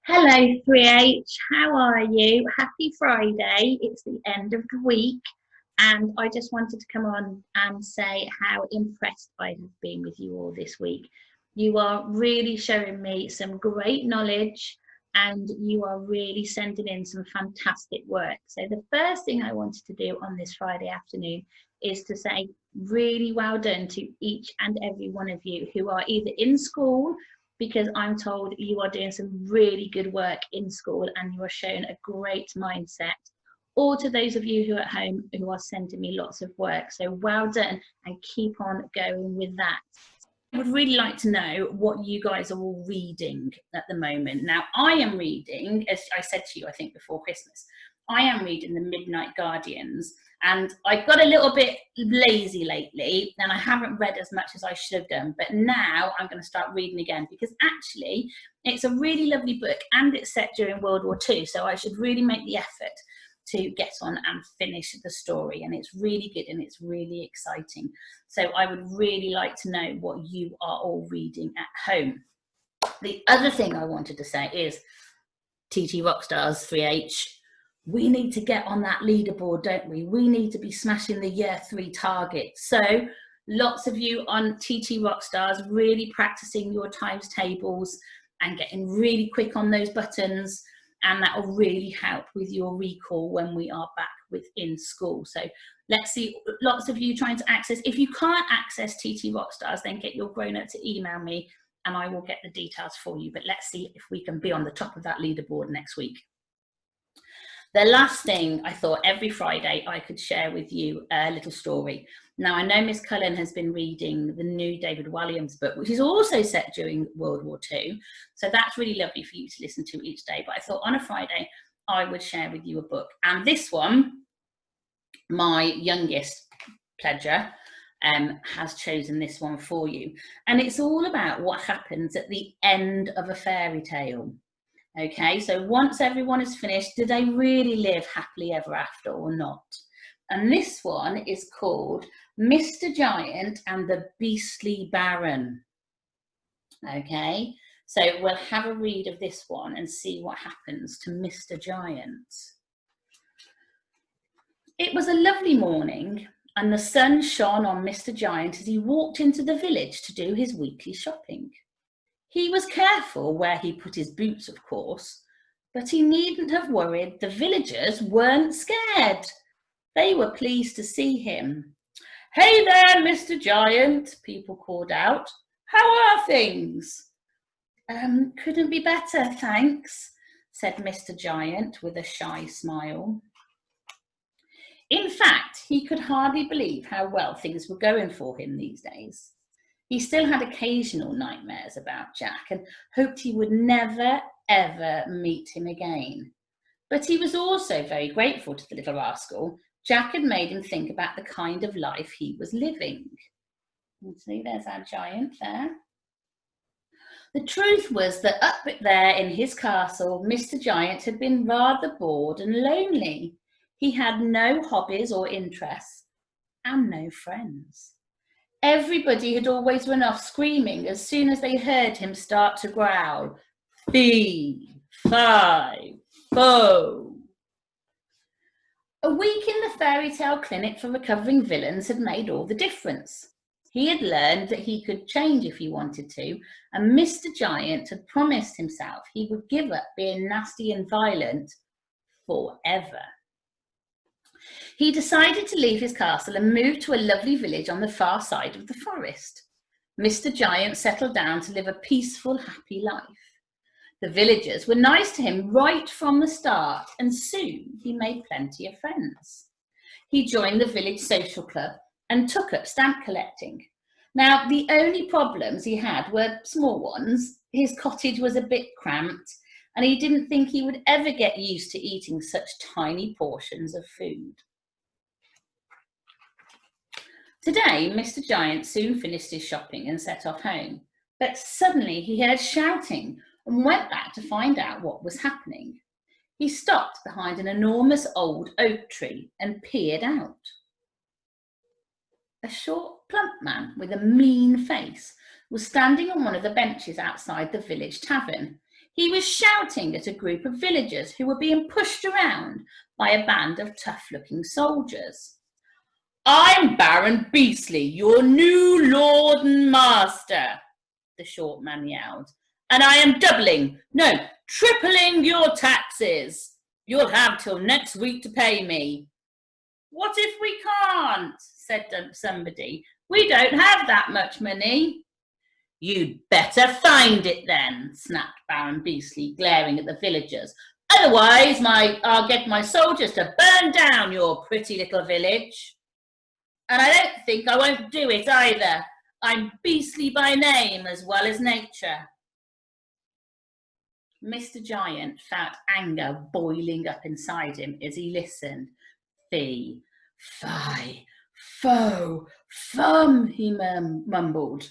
Hello, 3H. How are you? Happy Friday. It's the end of the week, and I just wanted to come on and say how impressed I have been with you all this week. You are really showing me some great knowledge, and you are really sending in some fantastic work. So, the first thing I wanted to do on this Friday afternoon is to say really well done to each and every one of you who are either in school, because I'm told you are doing some really good work in school and you are showing a great mindset, or to those of you who are at home who are sending me lots of work. So well done and keep on going with that. I would really like to know what you guys are all reading at the moment. Now, I am reading, as I said to you, I think before Christmas, I am reading The Midnight Guardians, and I got a little bit lazy lately and I haven't read as much as I should have done, but now I'm going to start reading again because actually it's a really lovely book and it's set during World War II, so I should really make the effort to get on and finish the story, and it's really good and it's really exciting. So I would really like to know what you are all reading at home. The other thing I wanted to say is TT Rockstars 3H, we need to get on that leaderboard, don't we? We need to be smashing the year 3 targets. So lots of you on TT Rockstars really practicing your times tables and getting really quick on those buttons, and that will really help with your recall when we are back within school. So let's see, lots of you trying to access. If you can't access TT Rockstars, then get your grown-up to email me and I will get the details for you. But let's see if we can be on the top of that leaderboard next week. The last thing I thought every Friday I could share with you a little story. Now, I know Miss Cullen has been reading the new David Walliams book, which is also set during World War II. So that's really lovely for you to listen to each day. But I thought on a Friday, I would share with you a book. And this one, my youngest pledger, has chosen this one for you. And it's all about what happens at the end of a fairy tale. Okay, so once everyone is finished, do they really live happily ever after or not? And this one is called Mr. Giant and the Beastly Baron. Okay, so we'll have a read of this one and see what happens to Mr. Giant. It was a lovely morning and the sun shone on Mr. Giant as he walked into the village to do his weekly shopping. He was careful where he put his boots, of course, but he needn't have worried. The villagers weren't scared. They were pleased to see him. "Hey there, Mr. Giant," people called out. "How are things?" Couldn't be better, thanks," said Mr. Giant with a shy smile. In fact, he could hardly believe how well things were going for him these days. He still had occasional nightmares about Jack and hoped he would never, ever meet him again. But he was also very grateful to the little rascal. Jack had made him think about the kind of life he was living. You see, there's our giant there. The truth was that up there in his castle, Mr. Giant had been rather bored and lonely. He had no hobbies or interests and no friends. Everybody had always run off screaming as soon as they heard him start to growl, "Fee, fi, fo." A week in the fairy tale clinic for recovering villains had made all the difference. He had learned that he could change if he wanted to, and Mr. Giant had promised himself he would give up being nasty and violent forever. He decided to leave his castle and move to a lovely village on the far side of the forest. Mr. Giant settled down to live a peaceful, happy life. The villagers were nice to him right from the start, and soon he made plenty of friends. He joined the village social club and took up stamp collecting. Now, the only problems he had were small ones. His cottage was a bit cramped, and he didn't think he would ever get used to eating such tiny portions of food. Today, Mr. Giant soon finished his shopping and set off home, but suddenly he heard shouting and went back to find out what was happening. He stopped behind an enormous old oak tree and peered out. A short, plump man with a mean face was standing on one of the benches outside the village tavern. He was shouting at a group of villagers who were being pushed around by a band of tough-looking soldiers. "I'm Baron Beasley, your new lord and master," the short man yelled, "and I am doubling, no, tripling your taxes. You'll have till next week to pay me." "What if we can't?" said somebody. "We don't have that much money." "You'd better find it then," snapped Baron Beasley, glaring at the villagers. "Otherwise, I'll get my soldiers to burn down your pretty little village. And I don't think I won't do it either. I'm beastly by name as well as nature." Mr. Giant felt anger boiling up inside him as he listened. "Fee, fi, fo, fum," he mumbled.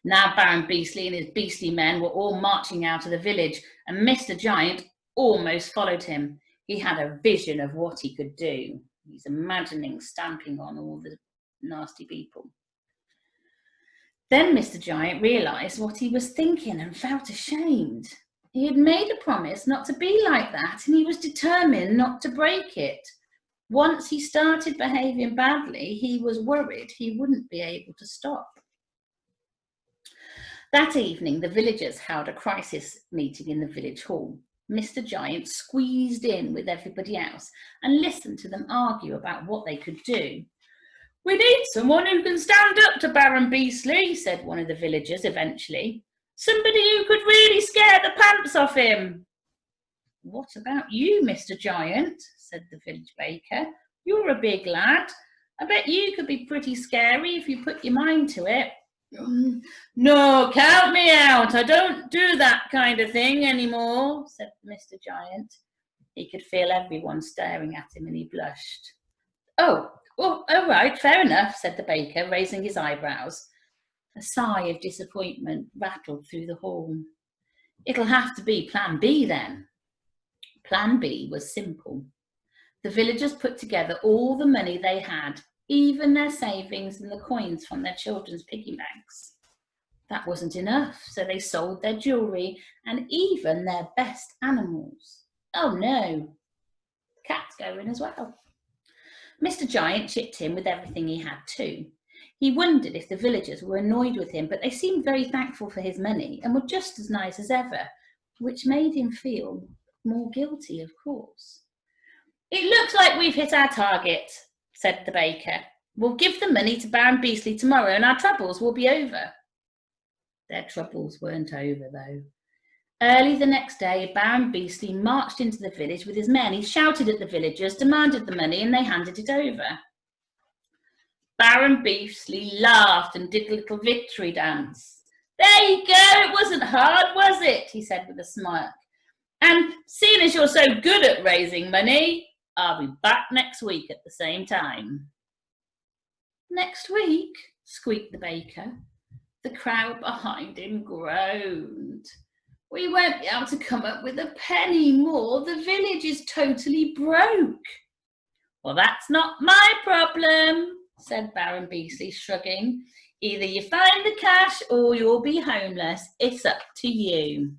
Now Baron Beasley and his beastly men were all marching out of the village, and Mr. Giant almost followed him. He had a vision of what he could do. He's imagining stamping on all the nasty people. Then Mr. Giant realised what he was thinking and felt ashamed. He had made a promise not to be like that, and he was determined not to break it. Once he started behaving badly, he was worried he wouldn't be able to stop. That evening, the villagers held a crisis meeting in the village hall. Mr. Giant squeezed in with everybody else and listened to them argue about what they could do. "We need someone who can stand up to Baron Beasley," said one of the villagers eventually. "Somebody who could really scare the pants off him." "What about you, Mr. Giant?" said the village baker. "You're a big lad. I bet you could be pretty scary if you put your mind to it." "No, count me out. I don't do that kind of thing anymore," said Mr. Giant. He could feel everyone staring at him and he blushed. Oh, all right, fair enough," said the baker, raising his eyebrows. A sigh of disappointment rattled through the hall. "It'll have to be Plan B then." Plan B was simple. The villagers put together all the money they had, even their savings and the coins from their children's piggy banks. That wasn't enough, so they sold their jewellery and even their best animals. Oh no, the cat's going as well. Mr. Giant chipped in with everything he had too. He wondered if the villagers were annoyed with him, but they seemed very thankful for his money and were just as nice as ever, which made him feel more guilty, of course. "It looks like we've hit our target," said the baker. "We'll give the money to Baron Beasley tomorrow and our troubles will be over." Their troubles weren't over, though. Early the next day, Baron Beasley marched into the village with his men. He shouted at the villagers, demanded the money, and they handed it over. Baron Beasley laughed and did a little victory dance. "There you go, it wasn't hard, was it?" he said with a smirk. "And seeing as you're so good at raising money, I'll be back next week at the same time." "Next week?" squeaked the baker. The crowd behind him groaned. "We won't be able to come up with a penny more. The village is totally broke." "Well, that's not my problem," said Baron Beasley, shrugging. "Either you find the cash or you'll be homeless. It's up to you."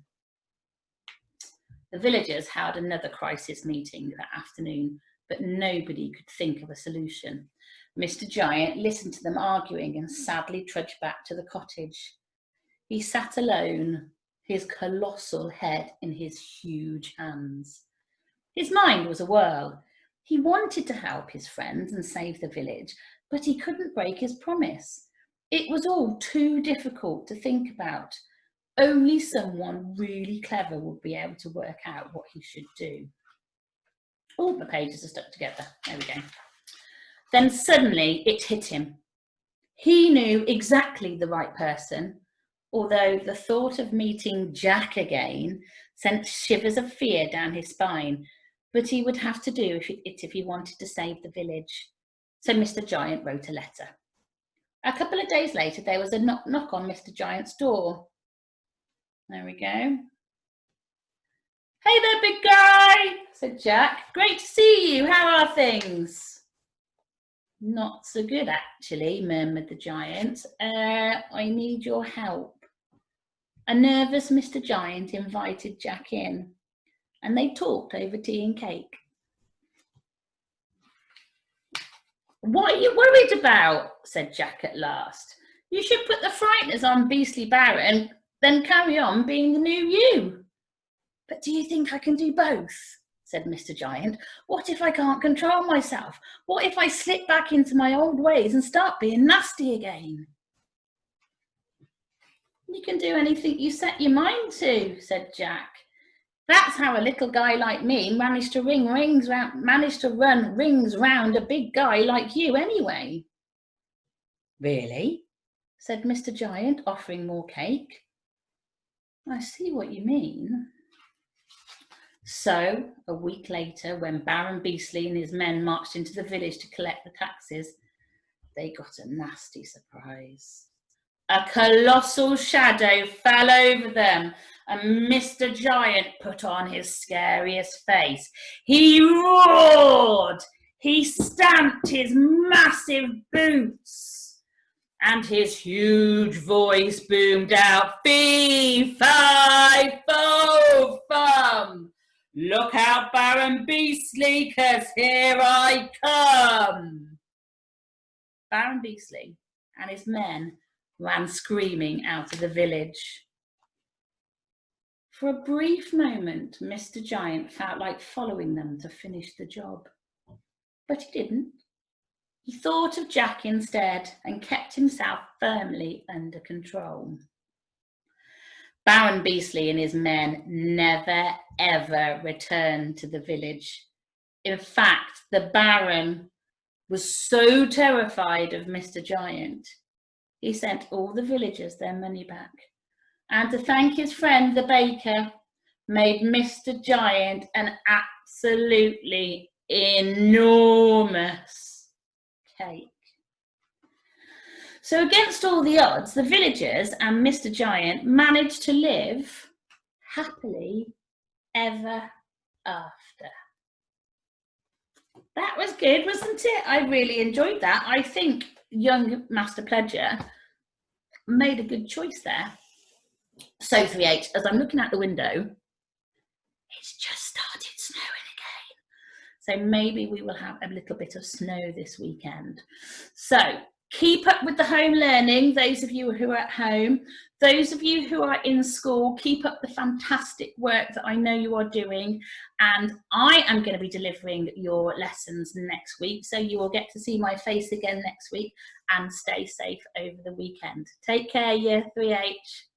The villagers held another crisis meeting that afternoon, but nobody could think of a solution. Mr. Giant listened to them arguing and sadly trudged back to the cottage. He sat alone, his colossal head in his huge hands. His mind was a whirl. He wanted to help his friends and save the village, but he couldn't break his promise. It was all too difficult to think about. Only someone really clever would be able to work out what he should do. Oh, the pages are stuck together. There we go. Then suddenly it hit him. He knew exactly the right person, although the thought of meeting Jack again sent shivers of fear down his spine. But he would have to do it if he wanted to save the village. So Mr. Giant wrote a letter. A couple of days later, there was a knock on Mr. Giant's door. There we go. "Hey there, big guy," said Jack. "Great to see you. How are things?" "Not so good, actually," murmured the giant. I need your help." A nervous Mr. Giant invited Jack in, and they talked over tea and cake. "What are you worried about?" said Jack at last. "You should put the frighteners on Beastly Baron, then carry on being the new you." "But do you think I can do both?" said Mr. Giant. "What if I can't control myself? What if I slip back into my old ways and start being nasty again?" "You can do anything you set your mind to," said Jack. "That's how a little guy like me managed to run rings round a big guy like you anyway." "Really?" said Mr. Giant, offering more cake. "I see what you mean." So, a week later, when Baron Beastly and his men marched into the village to collect the taxes, they got a nasty surprise. A colossal shadow fell over them, and Mr. Giant put on his scariest face. He roared, he stamped his massive boots, and his huge voice boomed out, "Fee, fi, fo, fum! Look out, Baron Beastly, 'cause here I come!" Baron Beastly and his men ran screaming out of the village. For a brief moment, Mr. Giant felt like following them to finish the job, but he didn't. He thought of Jack instead and kept himself firmly under control. Baron Beastly and his men never, ever returned to the village. In fact, the Baron was so terrified of Mr. Giant, he sent all the villagers their money back, and to thank his friend the baker, made Mr. Giant an absolutely enormous cake. So against all the odds, the villagers and Mr. Giant managed to live happily ever after. That was good, wasn't it? I really enjoyed that. I think young Master Pledger made a good choice there. So 3H, as I'm looking out the window, it's just started snowing again. So maybe we will have a little bit of snow this weekend. So keep up with the home learning, those of you who are at home. Those of you who are in school, keep up the fantastic work that I know you are doing. And I am going to be delivering your lessons next week. So you will get to see my face again next week, and stay safe over the weekend. Take care, Year 3H.